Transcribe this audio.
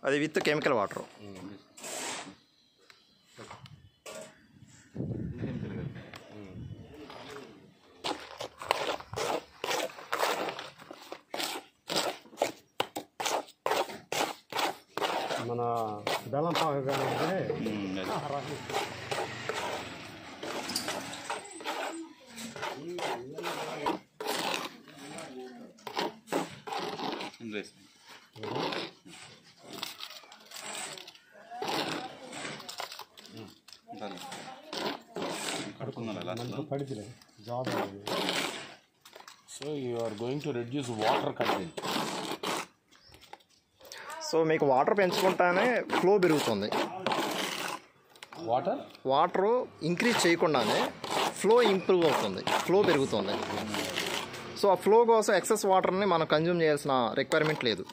అది with chemical water. మన బెల్లం పాక కానీ So you are going to reduce water content. So మీకు వాటర్ పెంచుకుంటానే ఫ్లో పెరుగుతుంది. వాటర్ ఇంక్రీజ్ చేయకుండానే ఫ్లో ఇంప్రూవ్ అవుతుంది, ఫ్లో పెరుగుతుంది. సో ఆ ఫ్లో కోసం ఎక్సెస్ వాటర్ని మనం కన్జ్యూమ్ చేయాల్సిన రిక్వైర్మెంట్ లేదు.